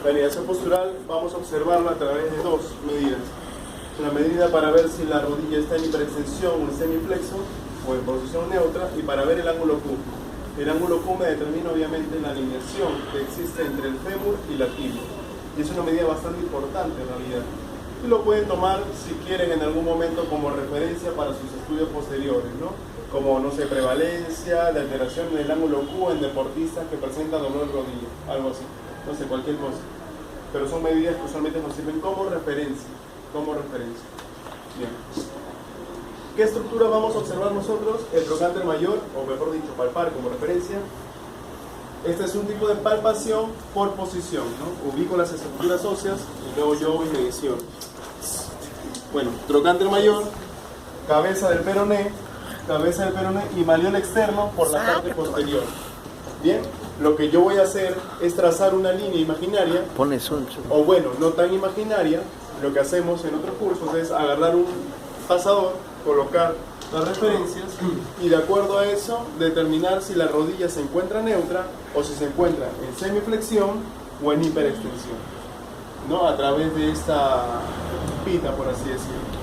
La alineación postural vamos a observarla a través de dos medidas. Una medida para ver si la rodilla está en hiperextensión o en semiflexo o en posición neutra, y para ver el ángulo Q. El ángulo Q me determina obviamente la alineación que existe entre el fémur y la tibia. Y es una medida bastante importante en realidad. Y lo pueden tomar si quieren en algún momento como referencia para sus estudios posteriores, ¿no? Como, no sé, prevalencia de alteración del ángulo Q en deportistas que presentan dolor de rodilla, algo así, no sé, cualquier cosa. Pero son medidas que usualmente nos sirven como referencia, Bien. ¿Qué estructura vamos a observar nosotros? El trocánter mayor, o mejor dicho, palpar como referencia. Este es un tipo de palpación por posición, ¿no? Ubico las estructuras óseas y luego yo voy medición. Bueno, trocánter mayor, cabeza del peroné y maleol externo por la parte posterior. Bien, lo que yo voy a hacer es trazar una línea imaginaria, o bueno, no tan imaginaria. Lo que hacemos en otros cursos es agarrar un pasador, colocar las referencias y de acuerdo a eso determinar si la rodilla se encuentra neutra o si se encuentra en semiflexión o en hiperextensión, ¿no? A través de esta pita, por así decirlo.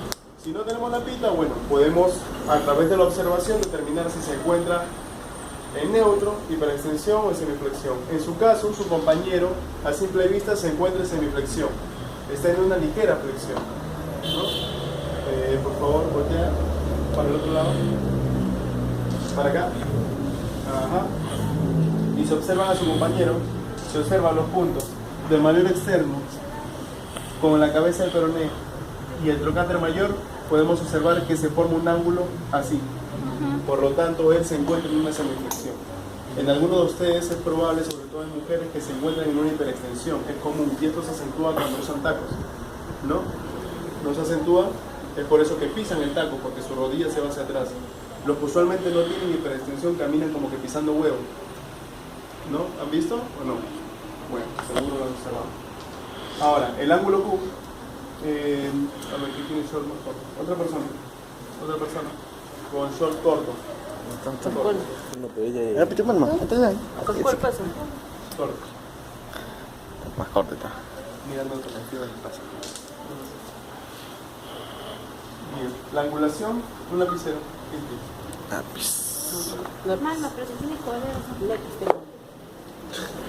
Si no tenemos la pita, bueno, podemos a través de la observación determinar si se encuentra en neutro, hiperextensión o en semiflexión. En su caso, su compañero a simple vista se encuentra en semiflexión, está en una ligera flexión, ¿no? Por favor, voltea para el otro lado, para acá. Ajá. Y se observan a su compañero, se observan los puntos del maleol externo con la cabeza del peroné y el trocánter mayor. Podemos observar que se forma un ángulo así. Por lo tanto, él se encuentra en una semiflexión. En algunos de ustedes es probable, sobre todo en mujeres, que se encuentren en una hiperextensión. Es común, y esto se acentúa cuando usan tacos, ¿no? No se acentúa, es por eso que pisan el taco, porque su rodilla se va hacia atrás. Los que usualmente no tienen hiperextensión caminan como que pisando huevo, ¿no? ¿Han visto o no? Bueno, seguro lo han observado. Ahora, el ángulo Q. A ver, ¿qué tiene short más corto? Otra persona con short corto. No, pero ella... ¿Con cuál pasa? Corto. Más corto está. Mirando otro sentido del paso. Bien. La angulación, un lapicero. Lápiz. Normal, pero si tiene cuadernos.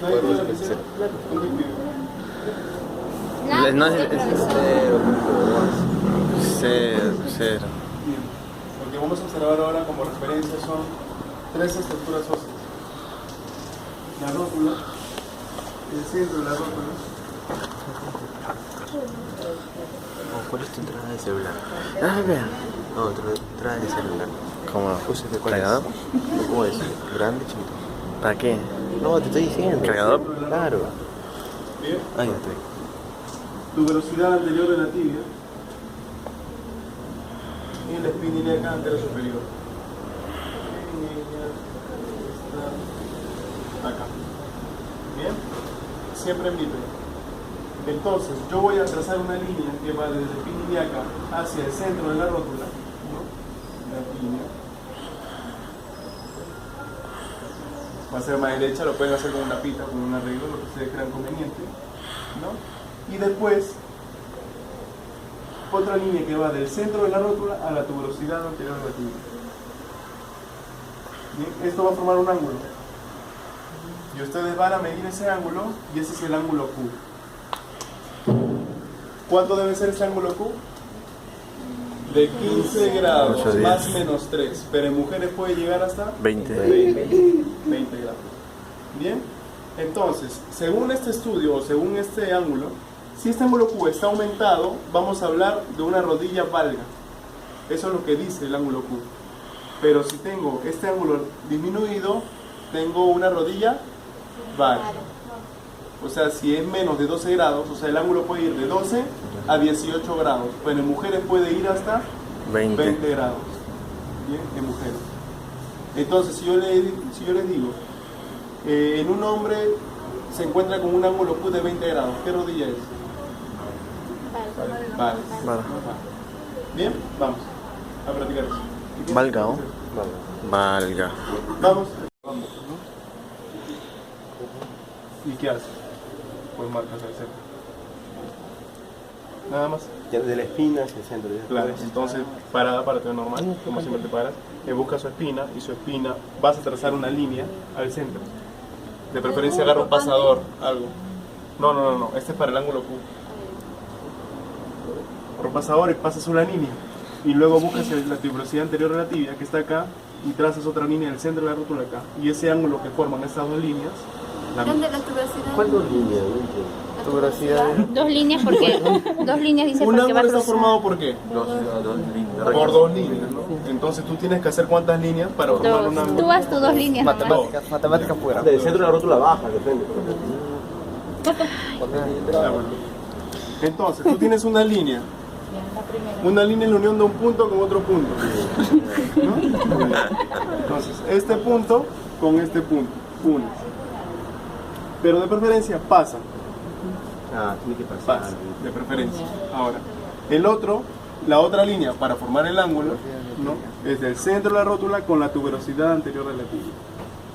¿No hay un lapicero? Un limpio. No es cero. Bien. Lo que vamos a observar ahora como referencia son tres estructuras óseas. La rótula, el centro de la rótula. ¿Cuál es tu entrada de celular? Vean. No, tu entrada de celular. ¿Cómo? ¿Uses de cuál es? ¿Cómo es? ¿Grande, chiquito? ¿Para qué? No, te estoy diciendo. ¿Cargador? Claro. Bien. Ahí estoy. Tu velocidad anterior de la tibia y la espina ilíaca antero superior. Está acá. Bien. Siempre en bípedo. Entonces, yo voy a trazar una línea que va desde la espina ilíaca hacia el centro de la rótula, ¿no? La línea. Va a ser más derecha, lo pueden hacer con una pita, con un arreglo, lo que ustedes crean conveniente, ¿no? Y después, otra línea que va del centro de la rótula a la tuberosidad anterior de la tibia. Bien, esto va a formar un ángulo. Y ustedes van a medir ese ángulo, y ese es el ángulo Q. ¿Cuánto debe ser ese ángulo Q? De 15 grados, más menos 3. Pero en mujeres puede llegar hasta 20 grados. Bien, entonces, según este estudio o según este ángulo, si este ángulo Q está aumentado, vamos a hablar de una rodilla valga. Eso es lo que dice el ángulo Q. Pero si tengo este ángulo disminuido, tengo una rodilla valga. O sea, si es menos de 12 grados, o sea, el ángulo puede ir de 12 a 18 grados. Pero en mujeres puede ir hasta 20 grados. Bien, en mujeres. Entonces, si yo les digo, en un hombre se encuentra con un ángulo Q de 20 grados, ¿qué rodilla es? Vale. Bien, vamos a practicar eso. Valga, ¿o? Valga. Vamos. ¿Y qué hace? pues marcas el centro. Nada más. Ya de la espina hacia el centro. Claro, entonces parada para todo normal, como siempre te paras, busca su espina y su espina vas a trazar una línea al centro. De preferencia agarra un pasador, algo. No, este es para el ángulo Q. Por pasador y pasas una línea y luego buscas la tuberosidad anterior de la tibia que está acá y trazas otra línea en el centro de la rótula acá. Y ese ángulo que forman estas dos líneas. ¿Dónde la tuberosidad? ¿Cuántas líneas? Tuberosidad. Dos líneas porque dos líneas dice Un porque va a ángulo está cruzar. formado por qué? Dos líneas. Por dos líneas, ¿no? Entonces tú tienes que hacer cuántas líneas para formar un Dos. ángulo. Tú haz tus dos líneas. nomás. Matemáticas fuera. Del centro de la rótula baja, depende. Ah, bueno. Entonces, tú tienes una línea en la unión de un punto con otro punto, ¿no? Entonces, este punto con este punto, unes. Pero de preferencia pasa, Tiene que pasar. pasa, de preferencia. Ahora, la otra línea para formar el ángulo, ¿no? Es del centro de la rótula con la tuberosidad anterior de la tibia,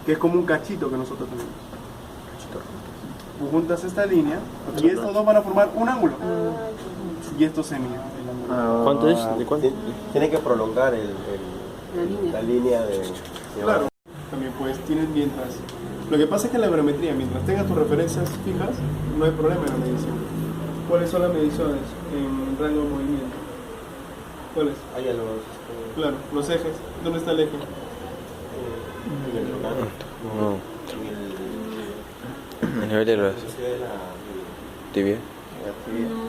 que es como un cachito que nosotros tenemos. Tú juntas esta línea y estos dos van a formar un ángulo. Y esto se mide el ángulo. ¿Cuánto es? ¿De cuánto? Tiene que prolongar la línea de... Claro, también pues tienes mientras... Lo que pasa es que en la barometría, mientras tengas tus referencias fijas, no hay problema en la medición. ¿Cuáles son las mediciones en rango de movimiento? ¿Cuáles? Ahí a los... Claro, los ejes. ¿Dónde está el eje? El nivel de los tibia.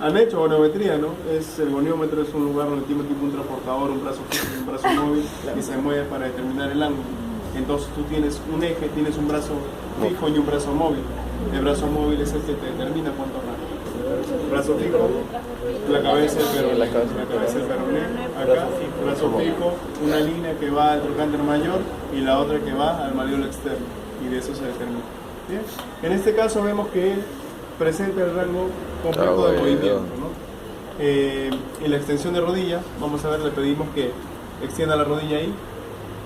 Han hecho volumetría, ¿no? El goniómetro es un lugar donde tiene tipo un transportador, un brazo fijo y un brazo móvil y se mueve para determinar el ángulo. Entonces tú tienes un eje, tienes un brazo fijo y un brazo móvil. El brazo móvil es el que te determina cuánto arranca. El brazo fijo, la cabeza del peroné, acá, brazo fijo, una línea que va al trocánter mayor y la otra que va al malleolo externo, y de eso se determina. ¿Bien? En este caso vemos que él presenta el rango completo de movimiento, ¿no? En la extensión de rodilla, vamos a ver, le pedimos que extienda la rodilla ahí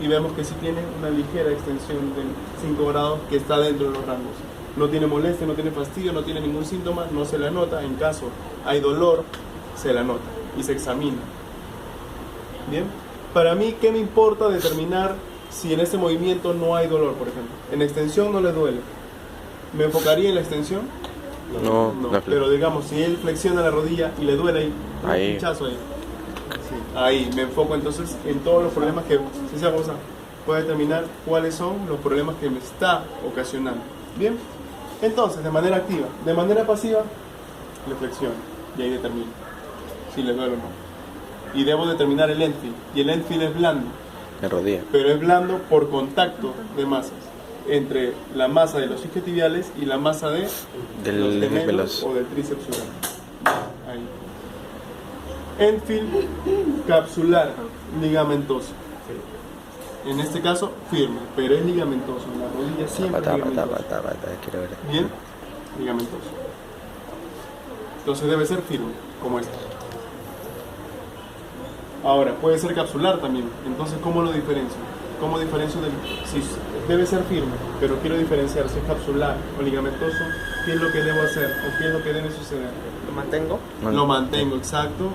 y vemos que sí tiene una ligera extensión de 5 grados que está dentro de los rangos. No tiene molestia, no tiene fastidio, no tiene ningún síntoma, no se le anota. En caso hay dolor, se le anota y se examina. Bien, para mí, ¿qué me importa determinar si en este movimiento no hay dolor, por ejemplo? En extensión no le duele. ¿Me enfocaría en la extensión? No, Pero digamos, si él flexiona la rodilla y le duele ahí, un pinchazo ahí. Ahí me enfoco entonces en todos los problemas que, si esa cosa puede determinar cuáles son los problemas que me está ocasionando. Bien, entonces de manera activa, de manera pasiva, le flexiono y ahí determino si le duele o no. Y debo determinar el end feel, y el end feel es blando, en rodilla. pero es blando por contacto de masas entre la masa de los isquiotibiales y la masa de los gemelos o del tríceps ural. Ahí. End feel capsular, ligamentoso. En este caso, firme, pero es ligamentoso. En la rodilla siempre es ligamentoso. Quiero ver. Bien, ligamentoso. Entonces debe ser firme, como este. Ahora, puede ser capsular también. Entonces, ¿cómo lo diferencio? ¿Cómo diferencio del... Si debe ser firme, pero quiero diferenciar si es capsular o ligamentoso, ¿qué es lo que debo hacer o qué es lo que debe suceder? ¿Lo mantengo? Lo mantengo, exacto.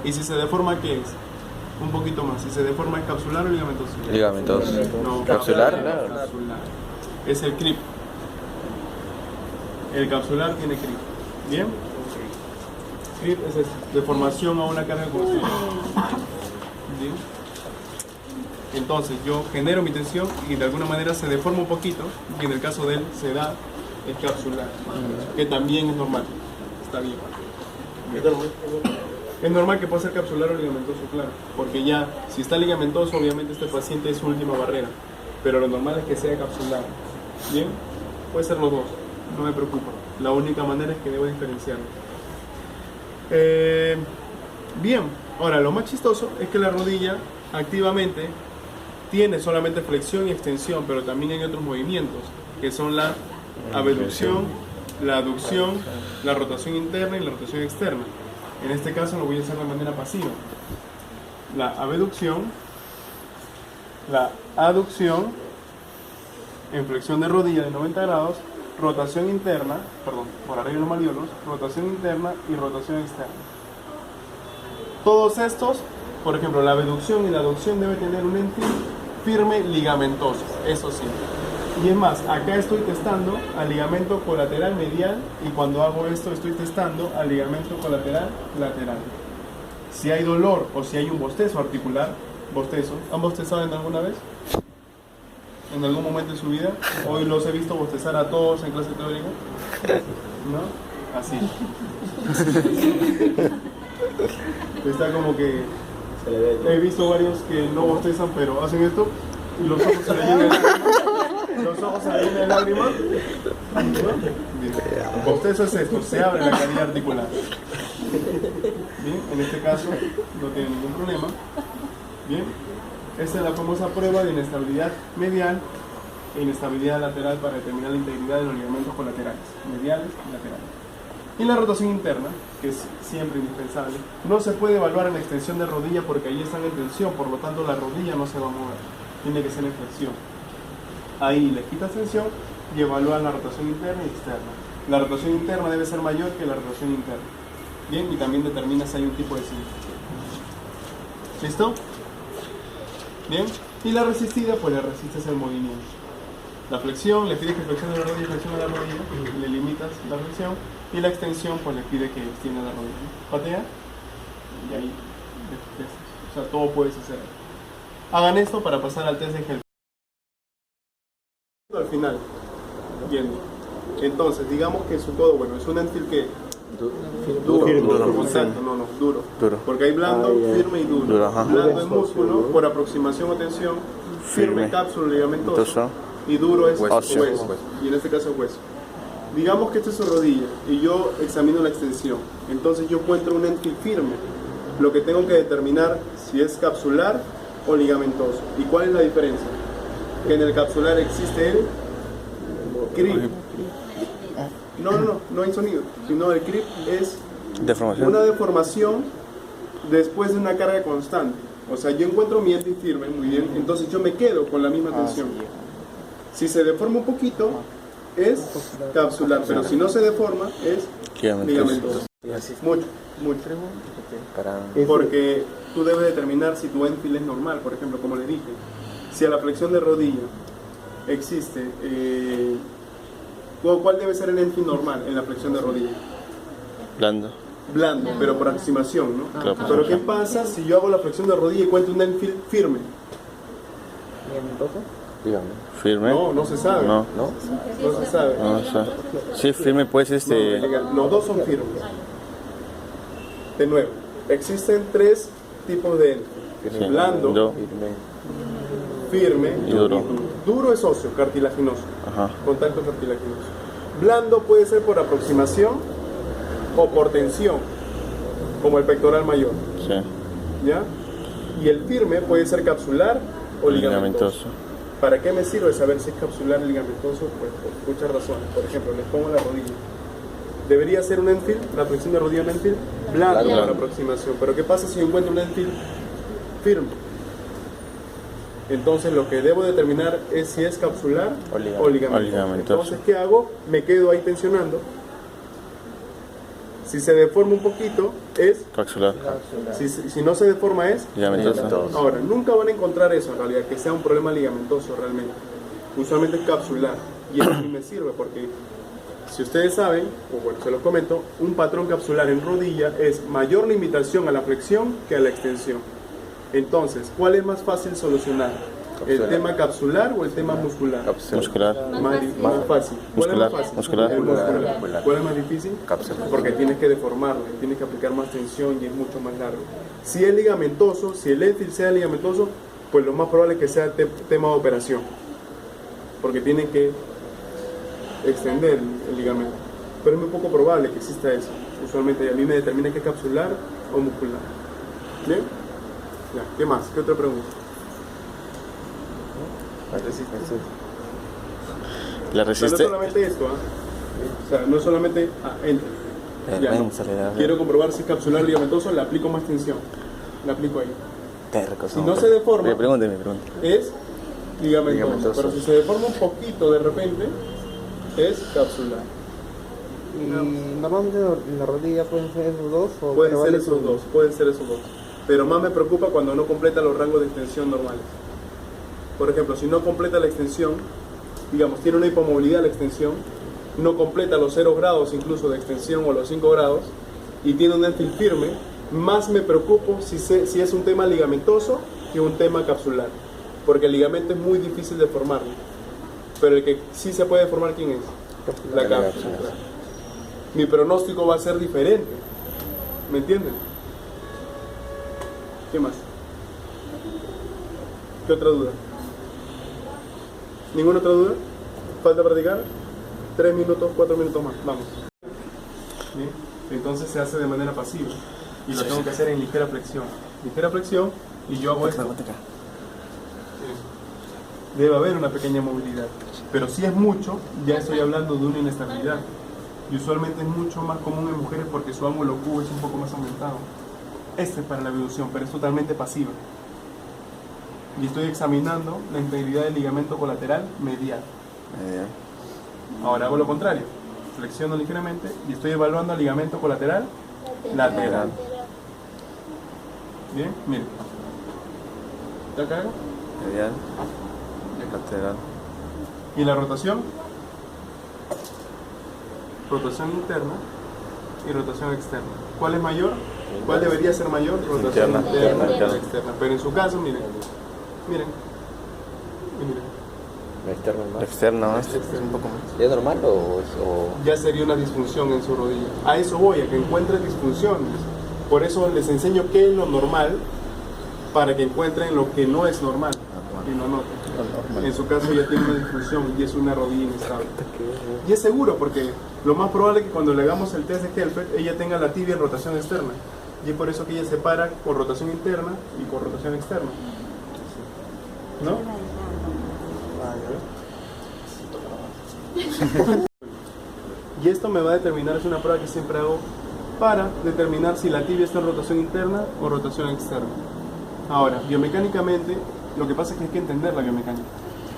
Y si se deforma, ¿qué es? Un poquito más. Si se deforma, ¿es capsular o ligamentoso? Ligamentoso. No, Capsular. capsular. Es el crip. El capsular tiene crip. ¿Bien? Crip es eso, deformación a una carga constante. ¿Bien? Entonces yo genero mi tensión y de alguna manera se deforma un poquito, y en el caso de él se da el capsular, que también es normal. Está bien. Es normal que pueda ser capsular o ligamentoso, claro, porque ya, si está ligamentoso, obviamente este paciente es su última barrera, pero lo normal es que sea capsular. Bien, puede ser los dos, no me preocupa. La única manera es que debo diferenciarlo. Bien, ahora lo más chistoso es que la rodilla activamente tiene solamente flexión y extensión, pero también hay otros movimientos, que son la abducción, la aducción, la rotación interna y la rotación externa. En este caso lo voy a hacer de manera pasiva. La abducción, la aducción en flexión de rodilla de 90 grados rotación interna, perdón, por arriba los maliolos, rotación interna y rotación externa. Todos estos, por ejemplo, la abducción y la aducción debe tener un ente firme ligamentoso, eso sí. Y es más, acá estoy testando al ligamento colateral medial y cuando hago esto estoy testando al ligamento colateral lateral. Si hay dolor o si hay un bostezo articular, bostezo, ¿han bostezado en alguna vez? ¿En algún momento de su vida? Hoy los he visto bostezar a todos en clase teórica. ¿No? Así. Está como que he visto varios que no bostezan pero hacen esto y los ojos se le llenan de lágrimas. ¿No? Bostezo es esto, se abre la cavidad articular. Bien, en este caso no tiene ningún problema. Bien, esta es la famosa prueba de inestabilidad medial e inestabilidad lateral para determinar la integridad de los ligamentos colaterales, mediales y laterales. Y la rotación interna, que es siempre indispensable, no se puede evaluar en la extensión de rodilla porque ahí están en tensión, por lo tanto la rodilla no se va a mover, tiene que ser en flexión. Ahí le quitas tensión y evalúan la rotación interna y externa. La rotación interna debe ser mayor que la rotación interna. Bien, y también determinas si hay un tipo de cinta. ¿Listo? Bien, y la resistida, pues le resistes el movimiento. La flexión, le pides que flexione la rodilla y flexione la rodilla, le limitas la flexión, y la extensión, pues le pide que extienda la rodilla. Patea, y ahí, o sea, todo puedes hacer. Hagan esto para pasar al test de Helfer. Al final, yendo. Entonces, digamos que su codo, bueno, es un Enfield que duro, contacto, duro. Porque hay blando, firme y duro. Blando es músculo, por aproximación o tensión, firme cápsula ligamentoso y duro es hueso. Y en este caso es hueso. Digamos que esta es su rodilla y yo examino la extensión. Entonces yo encuentro un Enfield firme. Lo que tengo que determinar si es capsular o ligamentoso. ¿Y cuál es la diferencia? Que en el capsular existe el CRIP. No hay sonido, sino el CRIP es una deformación después de una carga constante. O sea, yo encuentro mi Enfield firme, muy bien, entonces yo me quedo con la misma tensión. Si se deforma un poquito, es capsular, pero si no se deforma, es ligamentoso. Mucho. Porque tú debes determinar si tu Enfield es normal, por ejemplo, como le dije. Si a la flexión de rodilla existe, ¿cuál debe ser el Enfield normal en la flexión de rodilla? Blando, pero por aproximación, ¿no? Claro, pero ¿qué pasa si yo hago la flexión de rodilla y encuentro un Enfield firme? ¿Firme? No se sabe. No se sabe. Sí, firme pues los dos son firmes. De nuevo, existen tres tipos de Enfield. Sí. Blando, firme y duro. Duro es óseo, cartilaginoso. Contacto cartilaginoso. Blando puede ser por aproximación o por tensión, como el pectoral mayor. Sí. ¿Ya? Y el firme puede ser capsular o ligamentoso. ¿Para qué me sirve saber si es capsular o ligamentoso? Pues por muchas razones. Por ejemplo, les pongo la rodilla. Debería ser un Enfield, la flexión de rodilla un Enfield blando para aproximación. Pero ¿qué pasa si yo encuentro un Enfield firme? Entonces lo que debo determinar es si es capsular o ligamentoso. Entonces, ¿qué hago? Me quedo ahí tensionando. Si se deforma un poquito, es capsular. Si no se deforma, es ligamentoso. Ahora, nunca van a encontrar eso en realidad, que sea un problema ligamentoso realmente. Usualmente es capsular. Y eso a mí me sirve porque, si ustedes saben, o bueno, se los comento, un patrón capsular en rodilla es mayor limitación a la flexión que a la extensión. Entonces, ¿cuál es más fácil solucionar? ¿El tema capsular o el tema muscular? Muscular. Más fácil. ¿Cuál es más fácil? Muscular. El muscular. ¿Cuál es más difícil? Porque tienes que deformarlo, tienes que aplicar más tensión y es mucho más largo. Si es ligamentoso, si el Enfield sea ligamentoso, pues lo más probable es que sea tema de operación. Porque tienen que extender el ligamento. Pero es muy poco probable que exista eso. Usualmente a mí me determina que es capsular o muscular. ¿Bien? Ya, ¿qué más? ¿Qué otra pregunta? La O sea, no resiste. es solamente esto, O sea, no es solamente entra. Ya, no. Quiero comprobar si es capsular ligamentoso, le aplico más tensión. Le aplico ahí. Si no se deforma, me pregunte. es ligamentoso. Pero si se deforma un poquito de repente, es capsular. Y normalmente en la rodilla pueden ser esos dos o Pueden ser prevale esos dos, pueden ser esos dos. Pero más me preocupa cuando no completa los rangos de extensión normales. Por ejemplo, si no completa la extensión, digamos, tiene una hipomovilidad la extensión, no completa los 0 grados incluso de extensión o los 5 grados, y tiene un dentil firme, más me preocupo si es un tema ligamentoso que un tema capsular. Porque el ligamento es muy difícil de formarlo. Pero el que sí se puede formar, ¿quién es? La cápsula. Mi pronóstico va a ser diferente. ¿Me entienden? ¿Qué más? ¿Qué otra duda? ¿Ninguna otra duda? ¿Falta practicar? 3 minutos, 4 minutos más. Vamos. ¿Bien? Entonces se hace de manera pasiva. Y lo tengo que hacer en ligera flexión. Ligera flexión y yo hago esto. Debe haber una pequeña movilidad. Pero si es mucho, ya estoy hablando de una inestabilidad. Y usualmente es mucho más común en mujeres porque su ángulo Q es un poco más aumentado. Este es para la abducción, pero es totalmente pasiva. Y estoy examinando la integridad del ligamento colateral medial. Ahora hago lo contrario. Flexiono ligeramente y estoy evaluando el ligamento colateral lateral. Bien, miren. ¿Está acá? Medial, lateral. ¿Y la rotación? Rotación interna y rotación externa. ¿Cuál es mayor? ¿Cuál debería ser mayor? Rotación interna y externa. Pero en su caso, miren. Miren. Y miren. la externa más. Externa más. Un poco más. ¿Es normal o...? Ya sería una disfunción en su rodilla. A eso voy, a que encuentren disfunciones. Por eso les enseño qué es lo normal, para que encuentren lo que no es normal y lo noten. En su caso ya tiene una disfunción y es una rodilla inestable. Y es seguro porque lo más probable es que cuando le hagamos el test de Helfer, ella tenga la tibia en rotación externa. Y es por eso que ella se para con rotación interna y con rotación externa. ¿No? Y esto me va a determinar, es una prueba que siempre hago para determinar si la tibia está en rotación interna o rotación externa. Ahora, biomecánicamente, lo que pasa es que hay que entender la biomecánica.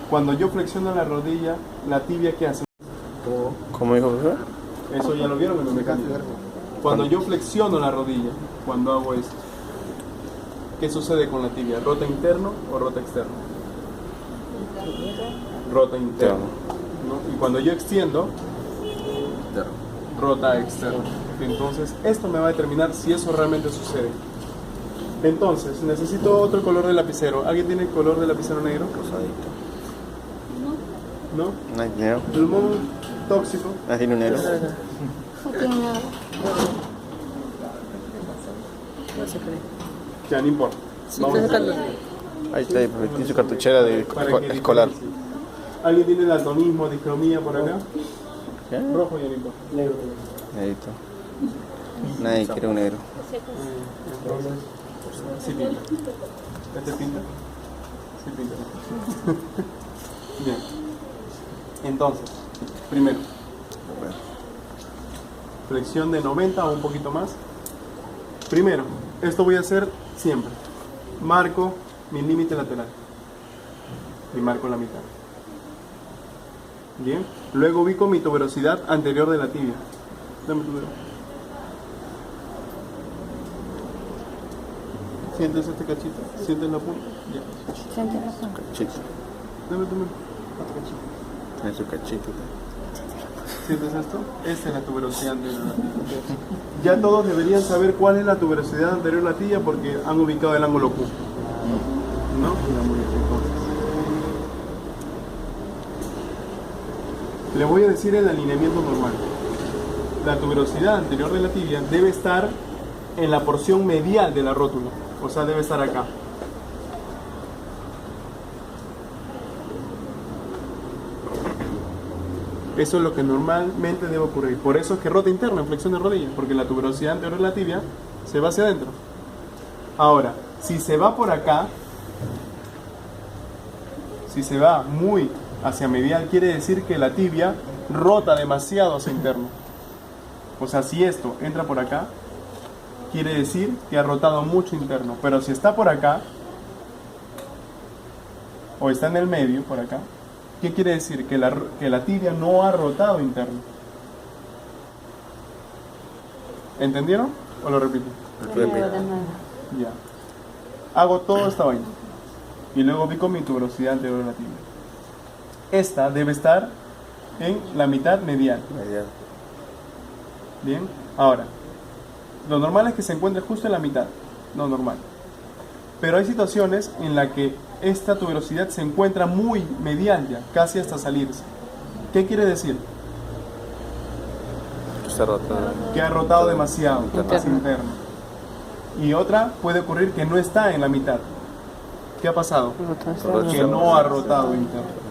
Cuando yo flexiono la rodilla, la tibia, ¿qué hace? ¿Cómo dijo, profesor? Eso ya lo vieron en biomecánica. Cuando yo flexiono la rodilla, cuando hago esto, ¿qué sucede con la tibia? ¿Rota interno o rota externo? Rota interno. ¿No? Y cuando yo extiendo, rota externo. Entonces, esto me va a determinar si eso realmente sucede. Entonces, necesito otro color de lapicero. ¿Alguien tiene el color de lapicero negro? Rosadito. ¿No? No hay dinero. Plumón tóxico. No tiene un negro. No tiene nada. Ya, no importa. Vamos a hacer. Ahí está, tiene su cartuchera de Para que escolar. diferencie. ¿Alguien tiene daltonismo, dicromía por acá? ¿Qué? Rojo ya no importa. Negro. Negrito. Nadie quiere un negro. Entonces, sí pinta. ¿Este pinta? Sí pinta. Bien. Entonces, primero, flexión de 90 o un poquito más. Primero, esto voy a hacer siempre. Marco mi límite lateral y marco la mitad. Bien. Luego ubico mi tuberosidad anterior de la tibia. Dame tu dedo. ¿Sientes este cachito? ¿Sientes la punta? Ya. Siente razón. Cachito. Dame tu mano. Otro cachito. Tiene su cachito. ¿Sientes esto? Esta es la tuberosidad anterior a la tibia. Ya todos deberían saber cuál es la tuberosidad anterior a la tibia porque han ubicado el ángulo Q. ¿No? Le voy a decir el alineamiento normal. La tuberosidad anterior de la tibia debe estar en la porción medial de la rótula. O sea, debe estar acá. Eso es lo que normalmente debe ocurrir. Por eso es que rota interna en flexión de rodilla, porque la tuberosidad anterior de la tibia se va hacia adentro. Ahora, si se va por acá, si se va muy hacia medial, quiere decir que la tibia rota demasiado hacia interno. O sea, si esto entra por acá, quiere decir que ha rotado mucho interno. Pero si está por acá, o está en el medio, por acá, ¿Qué quiere decir? Que la tibia no ha rotado interno. ¿Entendieron? ¿O lo repito? Ya. Hago toda esta vaina. Y luego ubico mi tuberosidad anterior a la tibia. Esta debe estar en la mitad medial. Bien. Ahora, lo normal es que se encuentre justo en la mitad. Lo normal. Pero hay situaciones en las que esta tuberosidad se encuentra muy medial ya, casi hasta salirse. ¿Qué quiere decir? Está rotado. Que ha rotado demasiado hacia interno. Y otra puede ocurrir que no está en la mitad. ¿Qué ha pasado? Que no ha rotado interno.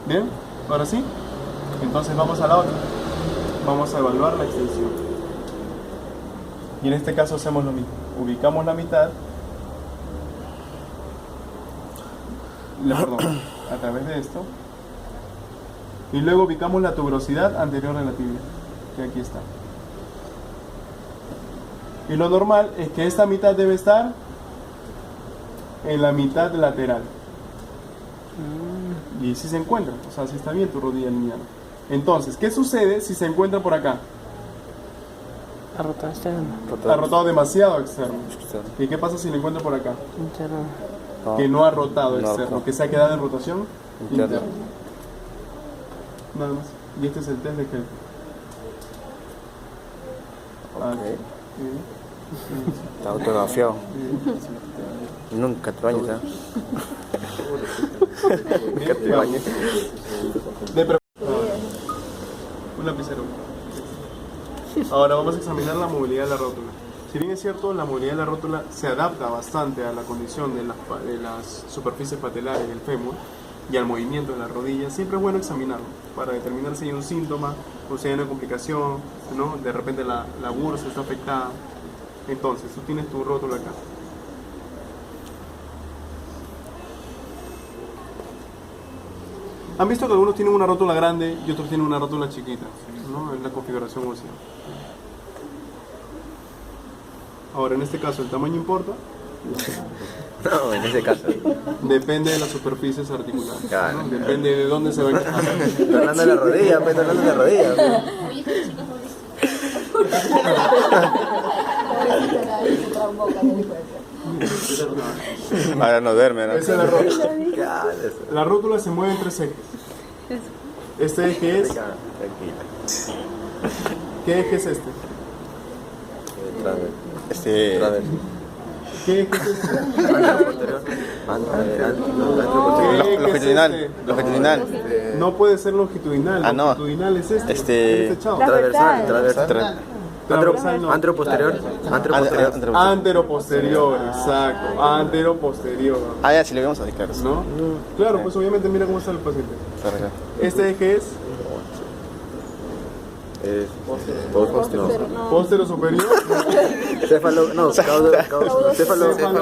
¿Bien? ¿Ahora sí? Entonces vamos a la otra. Vamos a evaluar la extensión. Y en este caso hacemos lo mismo. Ubicamos la mitad. Perdón, a través de esto. Y luego ubicamos la tuberosidad anterior a la tibia, que aquí está. Y lo normal es que esta mitad debe estar en la mitad lateral. Y si se encuentra, o sea, si está bien tu rodilla lineal. Entonces, ¿qué sucede si se encuentra por acá? Ha rotado externo. Ha rotado demasiado externo. ¿Y qué pasa si lo encuentra por acá? Interno. Que no ha rotado No ha externo, rotado. que se ha quedado en rotación Interno. interna. Nada más. Y este es el test de Kelvin. Está autografiado. Nunca te bañes, ¿eh? Nunca te bañes. Un lapicero. Ahora vamos a examinar la movilidad de la rótula. Si bien es cierto, la movilidad de la rótula se adapta bastante a la condición de las superficies patelares del fémur y al movimiento de la rodilla, siempre es bueno examinarlo para determinar si hay un síntoma o si hay una complicación, ¿no? De repente la bursa está afectada. Entonces, tú tienes tu rótula acá. ¿Han visto que algunos tienen una rótula grande y otros tienen una rótula chiquita, ¿no? En la configuración ósea. Ahora, en este caso, ¿el tamaño importa? No, en ese caso. Depende de las superficies articulares, Claro. ¿no? Depende de dónde se va a encajar. Está hablando de la rodilla, pues, está hablando de la rodilla. Ahora no duerme, ¿no? Esa es la rótula. ¿Qué haces? La rótula se mueve en 3 ejes. Este eje es... Tranquila. ¿Qué eje es este? ¿Qué eje es este? Longitudinal. Longitudinal. No puede ser longitudinal. Ah, no. Longitudinal es este. Este- Este chavo. Transversal. Transversal no. Anteroposterior. Anteroposterior. Anteroposterior, exacto. Anteroposterior. Ah, ya, si lo vemos así, claro. ¿No? Claro, pues obviamente mira cómo está el paciente. Este eje es póstero superior, Céfalo. No, céfalo.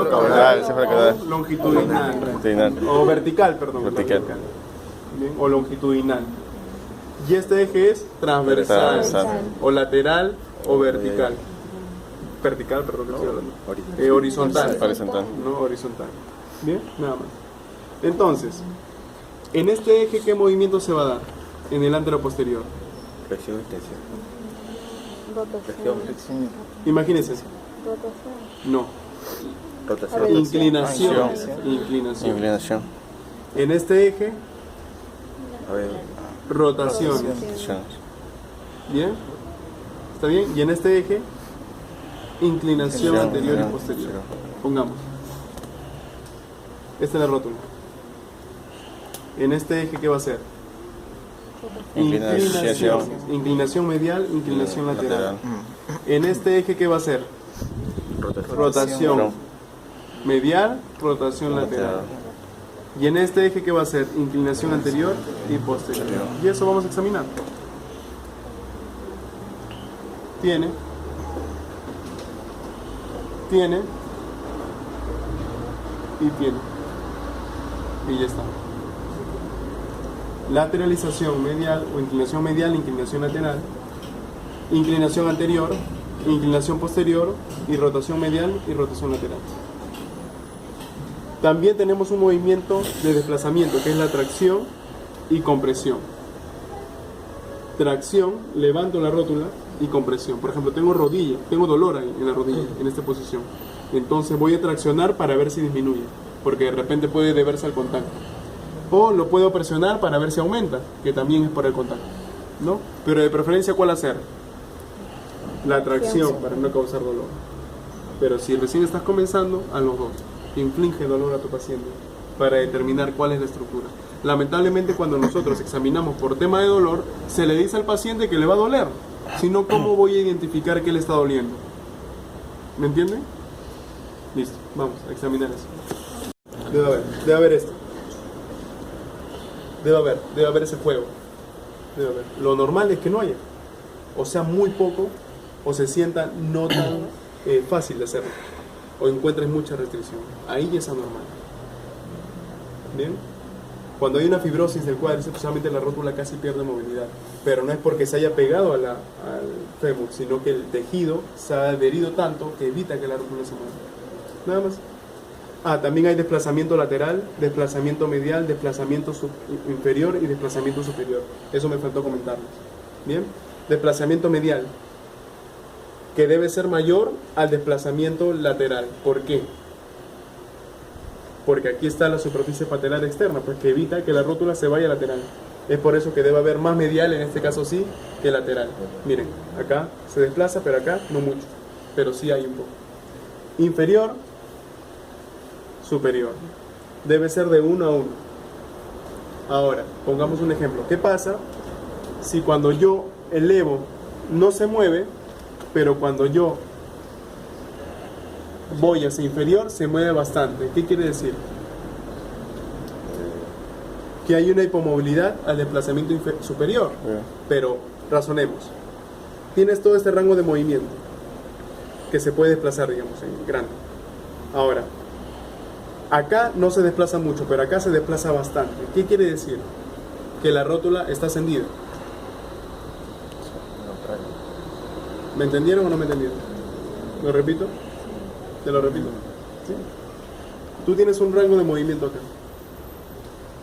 Caudal. longitudinal. O vertical, perdón. Vertical. Bien, o longitudinal. Y este eje es transversal. Transversal. O lateral o vertical. Vertical, perdón, que estoy hablando. Horizontal. Horizontal. No, horizontal. Bien, nada más. Entonces, en este eje, ¿qué movimiento se va a dar? En el anteroposterior. Flexión y extensión. Rotación. Imagínense. Rotación. No. Rotación. Inclinación. Inclinación. En este eje, A ver. rotaciones. Rotación. ¿Bien? ¿Está bien? Y en este eje, inclinación anterior y posterior. Pongamos. Esta es la rótula. En este eje, ¿qué va a ser? Inclinación. Inclinación medial, inclinación lateral. En este eje, ¿qué va a ser? Rotación medial, rotación lateral. Y en este eje, ¿qué va a ser? Inclinación anterior y posterior. Y eso vamos a examinar. Tiene y tiene. Y ya está. Lateralización medial o inclinación medial, inclinación lateral, inclinación anterior, inclinación posterior y rotación medial y rotación lateral. También tenemos un movimiento de desplazamiento que es la tracción y compresión. Tracción, levanto la rótula y compresión. Por ejemplo, tengo dolor ahí en la rodilla, en esta posición. Entonces voy a traccionar para ver si disminuye, porque de repente puede deberse al contacto. O lo puedo presionar para ver si aumenta, que también es por el contacto, ¿no? Pero de preferencia, ¿cuál hacer? La tracción para no causar dolor. Pero si recién estás comenzando, a los dos. Inflige dolor a tu paciente para determinar cuál es la estructura. Lamentablemente, cuando nosotros examinamos por tema de dolor, se le dice al paciente que le va a doler. Si no, ¿cómo voy a identificar que le está doliendo? ¿Me entienden? Listo, vamos a examinar eso. Debe haber esto. Debe haber ese fuego. Debe haber. Lo normal es que no haya. O sea, muy poco, o se sienta no tan fácil de hacerlo. O encuentres mucha restricción. Ahí es anormal. ¿Bien? Cuando hay una fibrosis del cuádriceps, solamente la rótula casi pierde movilidad. Pero no es porque se haya pegado al fémur, sino que el tejido se ha adherido tanto que evita que la rótula se mueva. Nada más. También hay desplazamiento lateral, desplazamiento medial, desplazamiento inferior y desplazamiento superior. Eso me faltó comentarles. Bien. Desplazamiento medial, que debe ser mayor al desplazamiento lateral. ¿Por qué? Porque aquí está la superficie patelar externa, pues que evita que la rótula se vaya lateral. Es por eso que debe haber más medial, en este caso sí, que lateral. Miren, acá se desplaza, pero acá no mucho. Pero sí hay un poco. Inferior, superior. Debe ser de 1 a 1. Ahora, pongamos un ejemplo. ¿Qué pasa si cuando yo elevo no se mueve, pero cuando yo voy hacia inferior se mueve bastante? ¿Qué quiere decir? Que hay una hipomovilidad al desplazamiento superior. Pero razonemos. Tienes todo este rango de movimiento que se puede desplazar, digamos, en grande. Ahora, acá no se desplaza mucho, pero acá se desplaza bastante. ¿Qué quiere decir? Que la rótula está ascendida. ¿Me entendieron o no me entendieron? ¿Lo repito? ¿Te lo repito? ¿Sí? Tú tienes un rango de movimiento acá.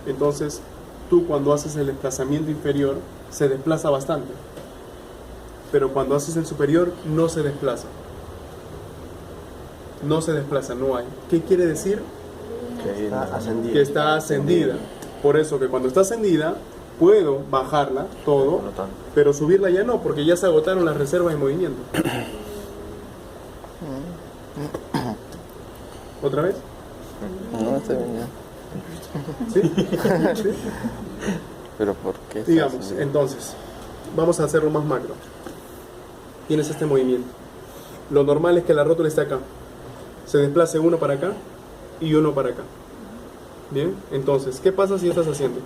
Entonces, tú cuando haces el desplazamiento inferior, se desplaza bastante. Pero cuando haces el superior, no se desplaza. No se desplaza, no hay. ¿Qué quiere decir? Que está ascendida. Por eso que cuando está ascendida, puedo bajarla todo, pero subirla ya no, porque ya se agotaron las reservas de movimiento. ¿Otra vez? No, está bien ya. ¿Sí? ¿Sí? Pero ¿por qué? Digamos, entonces, vamos a hacerlo más macro. Tienes este movimiento. Lo normal es que la rótula esté acá. Se desplace uno para acá y uno para acá. Bien, entonces, ¿qué pasa si estás haciendo?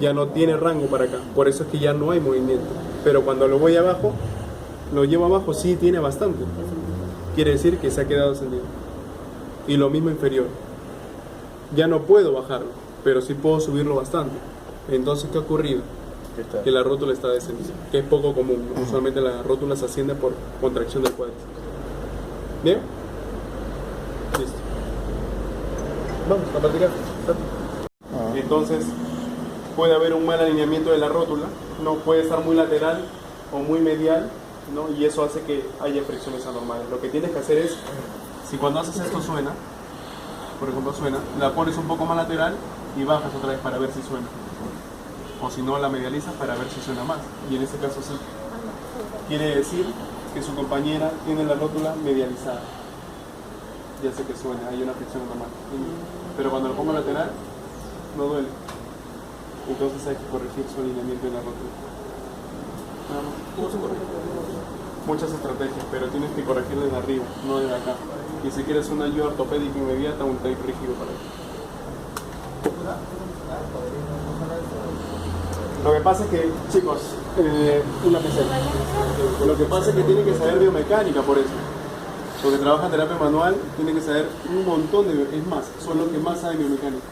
Ya no tiene rango para acá. Por eso es que ya no hay movimiento. Pero cuando lo voy abajo, lo llevo abajo, sí tiene bastante. Quiere decir que se ha quedado ascendido. Y lo mismo inferior. Ya no puedo bajarlo, pero sí puedo subirlo bastante. Entonces, ¿qué ha ocurrido? Que la rótula está descendida, que es poco común, ¿no? Usualmente la rótula se asciende por contracción del cuádriceps. ¿Bien? Listo. Vamos a practicar. Entonces, puede haber un mal alineamiento de la rótula, no puede estar muy lateral o muy medial, ¿no? Y eso hace que haya fricciones anormales. Lo que tienes que hacer es, si cuando haces esto suena, por ejemplo suena, la pones un poco más lateral y bajas otra vez para ver si suena. O si no, la medializas para ver si suena más. Y en este caso sí. Quiere decir que su compañera tiene la rótula medializada. Ya sé que suena, hay una fricción normal. Pero cuando lo pongo lateral, no duele. Entonces hay que corregir su alineamiento en la rótula. Nada más. ¿Cómo se corrige? Muchas estrategias, pero tienes que corregir desde arriba, no desde acá. Y si quieres una ayuda ortopédica inmediata, un tape rígido para eso. Lo que pasa es que, chicos, una peseta. Lo que pasa es que tienen que saber biomecánica por eso. Porque trabaja terapia manual, tienen que saber un montón de... Es más, son los que más saben biomecánica.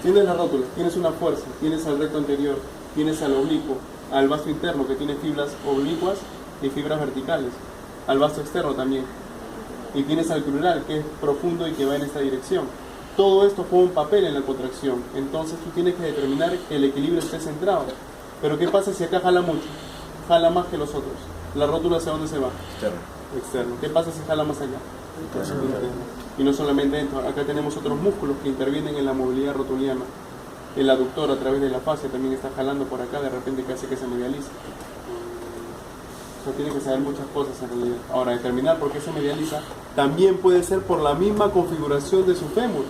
Tienes la rótula, tienes una fuerza, tienes al recto anterior, tienes al oblicuo, al vasto interno que tiene fibras oblicuas y fibras verticales, al vasto externo también. Y tienes al crural que es profundo y que va en esta dirección. todo esto juega un papel en la contracción. Entonces tú tienes que determinar que el equilibrio esté centrado. Pero ¿qué pasa si acá jala mucho? Jala más que los otros. ¿La rótula hacia dónde se va? Externo. ¿Qué pasa si jala más allá? Interno. Y no solamente esto, acá tenemos otros músculos que intervienen en la movilidad rotuliana. El aductor a través de la fascia también está jalando por acá, de repente que hace que se medialice. O sea, tiene que saber muchas cosas en realidad. Ahora, determinar por qué se medializa también puede ser por la misma configuración de su fémur.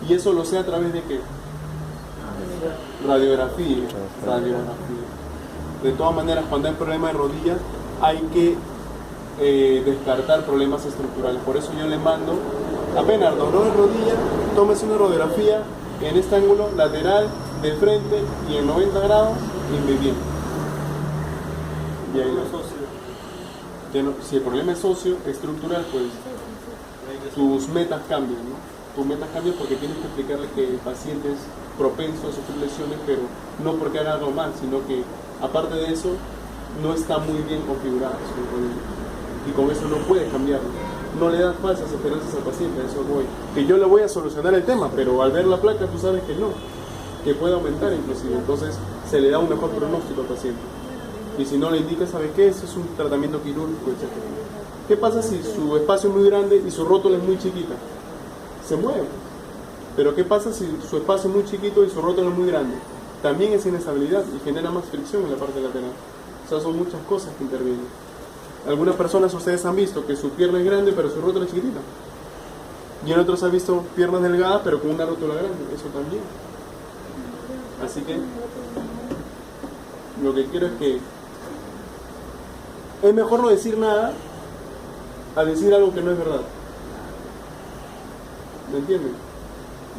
Y eso lo sé a través de qué? Radiografía. De todas maneras, cuando hay problema de rodillas, hay que descartar problemas estructurales. Por eso yo le mando a Bernardo, dolor de rodilla, tómese una radiografía en este ángulo lateral, de frente y en 90 grados, inviviendo. Y ahí si el problema es estructural, pues tus metas cambian, ¿no? Tus metas cambian porque tienes que explicarle que el paciente es propenso a sufrir lesiones, pero no porque haga algo mal, sino que aparte de eso, no está muy bien configurado su rodilla. Y con eso no puede cambiarlo. No le das falsas esperanzas al paciente, a eso voy. Que yo le voy a solucionar el tema, pero al ver la placa tú sabes que no, que puede aumentar inclusive. Entonces se le da un mejor pronóstico al paciente. Y si no le indica, ¿sabe qué? Eso es un tratamiento quirúrgico, etc. ¿Qué pasa si su espacio es muy grande y su rótula es muy chiquita? Se mueve. Pero ¿qué pasa si su espacio es muy chiquito y su rótula es muy grande? También es inestabilidad y genera más fricción en la parte lateral. O sea, son muchas cosas que intervienen. Algunas personas ustedes han visto que su pierna es grande pero su rótula es chiquitita. Y en otros han visto piernas delgadas pero con una rótula grande. Eso también. Así que lo que quiero es que es mejor no decir nada a decir algo que no es verdad. ¿Me entienden?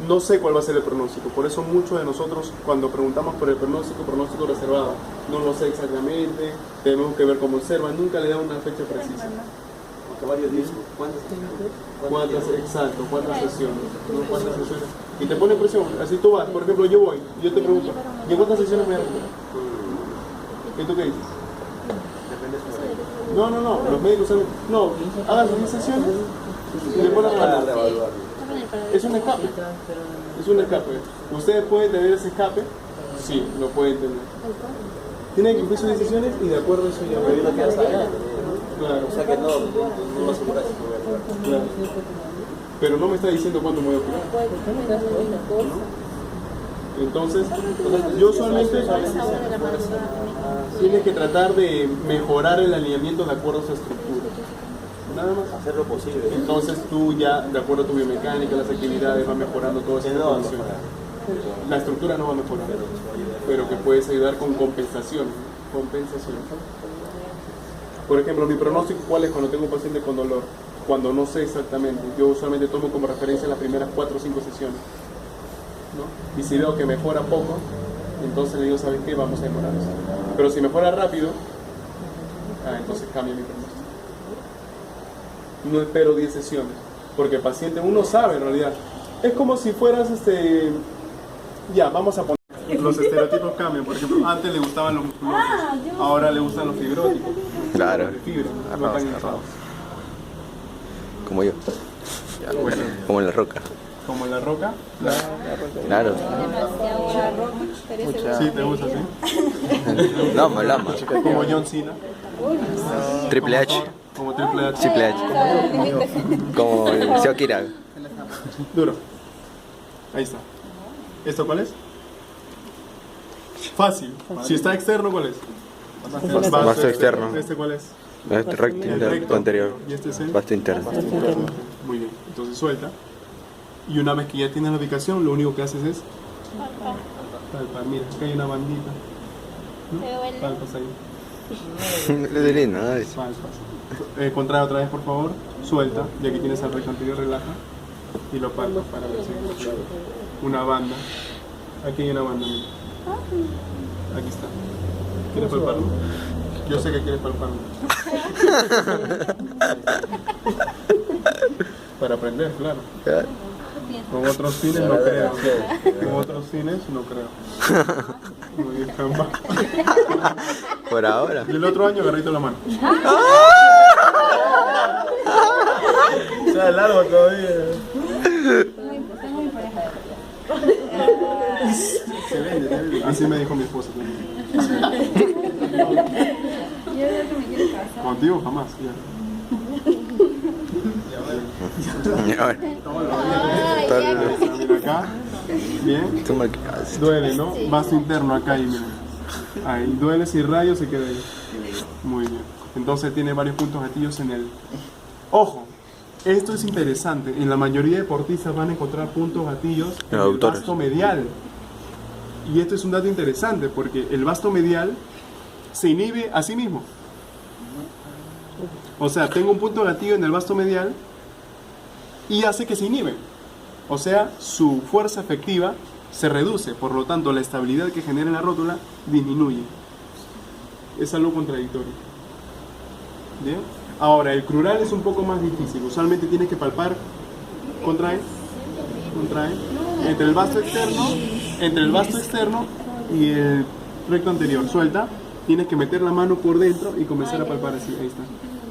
No sé cuál va a ser el pronóstico. Por eso muchos de nosotros cuando preguntamos por el pronóstico reservado, no lo sé exactamente, tenemos que ver cómo observan, nunca le da una fecha precisa. ¿Cuántas sesiones? ¿No? ¿Cuántas sesiones? Y te pone presión, así tú vas, por ejemplo yo voy, y yo te pregunto, ¿y en cuántas sesiones me voy a recuperar? ¿Y tú qué dices? No, los médicos saben, no, hagan sus 10 sesiones y le ponen a es un escape. Es un escape. ¿Ustedes pueden tener ese escape? Sí, lo pueden tener. Tienen que cumplir sus decisiones y de acuerdo a eso ya va. Claro. O sea que no vas a curar. Claro. Pero no me está diciendo cuándo me voy a curar. Entonces, yo solamente tienes que tratar de mejorar el alineamiento de acuerdo a su estructura. Nada más. Hacer lo posible. Entonces tú ya, de acuerdo a tu biomecánica, las actividades, va mejorando todo eso. La estructura no va a mejorar, pero que puedes ayudar con compensación. Por ejemplo, mi pronóstico, ¿cuál es cuando tengo un paciente con dolor? Cuando no sé exactamente. Yo usualmente tomo como referencia las primeras 4 o 5 sesiones, ¿no? Y si veo que mejora poco, entonces le digo, ¿sabes qué? Vamos a demorar eso. Pero si mejora rápido, entonces cambia mi pronóstico. No espero 10 sesiones, porque el paciente, uno sabe en realidad. Es como si fueras, ya, vamos a poner. Los estereotipos cambian, por ejemplo, antes le gustaban los musculosos, ahora le gustan los fibróticos. Claro. Fibra, no tan hinchados. Como yo. Ya, bueno. Como en la roca. Como en la roca. Claro. Sí, te gusta así. Lama. Como John Cena. Triple H. Como Triple H. Triple H. Como el Seo Kira. Duro. Ahí está. ¿Esto cuál es? Fácil. Si está externo, ¿cuál es? Vasto externo. ¿Este cuál es? Recto anterior. ¿Y este es el? Vasto interno. Muy bien. Entonces suelta. Y una vez que ya tienes la ubicación, lo único que haces es palpar. Mira, acá hay una bandita. ¿No? Palpas ahí. Le duele nada. Palpas. Contrae otra vez, por favor. Suelta. Ya que tienes el recto anterior, relaja. Y lo palpas para ver si hay una banda. Aquí hay una banda. Mira. Aquí está. ¿Quieres palparlo? Yo sé que quieres palparlo. Para aprender, claro. Con otros fines no creo. Con otros fines no creo. Muy bien, caramba. Por ahora. Y el otro año agarrito la mano. O sea, largo todavía. Tengo mi pareja. Se vende. Así me dijo mi esposa también. Yo creo que me quiero casar. Contigo jamás. Ya. A ver, Ay, Tal ya. vez. Mira acá. Bien. tú marcas. Duele, ¿no? Vaso interno acá y miren. Ahí, duele si rayo se queda ahí. Muy bien. Entonces tiene varios puntos gatillos en el... Ojo, esto es interesante. En la mayoría de deportistas van a encontrar puntos gatillos en el Aductores. vasto medial. Y esto es un dato interesante porque el vasto medial se inhibe a sí mismo. O sea, tengo un punto gatillo en el vasto medial y hace que se inhibe. O sea, su fuerza efectiva se reduce, por lo tanto la estabilidad que genera la rótula disminuye. Es algo contradictorio. ¿Bien? Ahora, el crural es un poco más difícil. Usualmente tienes que palpar, contrae, entre el vasto externo y el recto anterior. Suelta, tienes que meter la mano por dentro y comenzar a palpar así.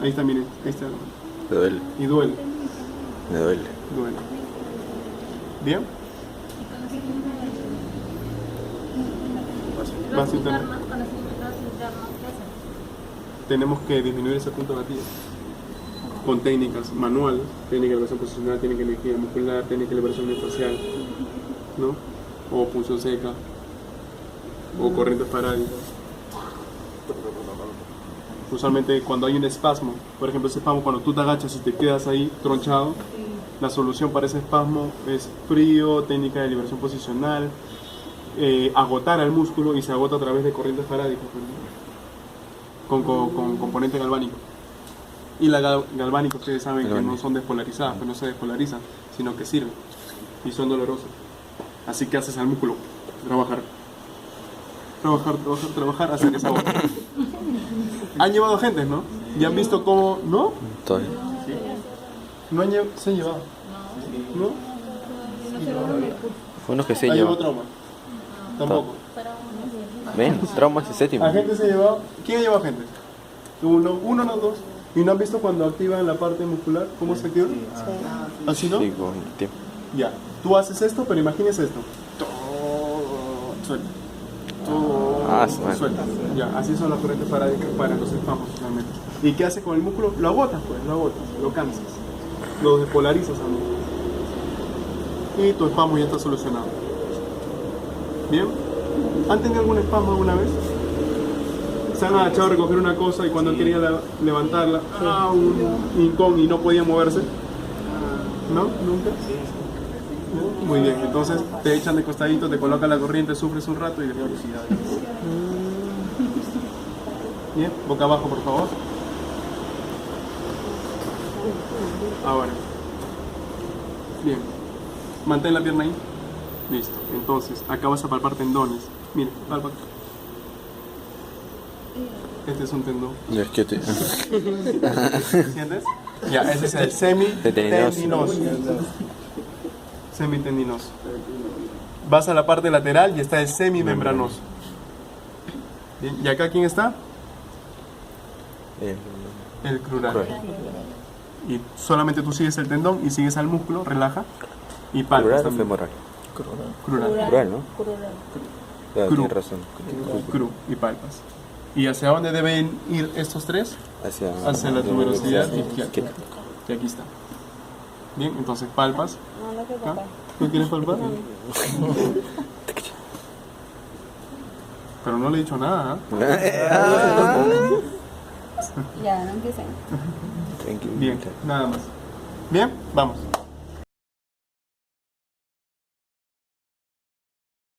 Ahí está, miren, ahí está. Me duele, Y duele. me duele. Duele. ¿Bien? Vaso interno. Tenemos que disminuir ese punto gatillo con técnicas manuales, técnica de elevación posicional, técnica de energía muscular, técnica de elevación facial, ¿no? O punción seca, o corrientes parádicas. Usualmente cuando hay un espasmo, por ejemplo ese espasmo cuando tú te agachas y te quedas ahí tronchado, la solución para ese espasmo es frío, técnica de liberación posicional, agotar al músculo y se agota a través de corrientes parádicas con componente galvánico. Y la galvánica ustedes saben que no son despolarizadas, que no se despolarizan, sino que sirven y son dolorosas. Así que haces al músculo trabajar hasta que se agote. Han llevado gente, ¿no? Y han visto cómo, ¿no? Todavía. No se han llevado. ¿No? Fue unos que se ¿Ha llevado llevan. trauma? Tampoco. Ven, traumas de séptimo. ¿A gente se ha llevado? ¿Quién ha llevado gente? Uno, no dos. ¿Y no han visto cuando activan la parte muscular? ¿Cómo se activa? ¿Así no? Sí, con el tiempo. Ya. Tú haces esto, pero imagínese esto. Suelta. Suelta. Ya, así son las corrientes parádicas para los espasmos realmente. ¿Y qué hace con el músculo? Lo agotas, pues, lo cansas. Lo despolarizas al músculo. Y tu espasmo ya está solucionado. ¿Bien? ¿Han tenido algún espasmo alguna vez? Se han agachado a recoger una cosa y cuando quería levantarla, un hincón y no podía moverse. ¿No? ¿Nunca? ¿No? Muy bien, entonces te echan de costadito, te colocan la corriente, sufres un rato y después. Bien, boca abajo por favor. Ahora. Bien. Mantén la pierna ahí. Listo. Entonces, acá vas a palpar tendones. Mira, palpa. Este es un tendón. Ya es que te... ¿Sientes? Ya, ese es el semitendinoso. Semitendinoso. Vas a la parte lateral y está el semimembranoso. Bien, ¿y acá quién está? El crural. Y solamente tú sigues el tendón y sigues al músculo, relaja y palpas ¿Crural o también. femoral? Crural. Crural, ¿no? Ya, Cru. tienes razón. Cru y palpas. ¿Y hacia dónde deben ir estos tres? Hacia la tuberosidad isquiática. Que aquí está. Bien, entonces palpas. ¿Ah? ¿No quieres palpar? Pero no le he dicho nada. Ya, no empiecen. Tranquilo. Bien, nada más. Bien, vamos.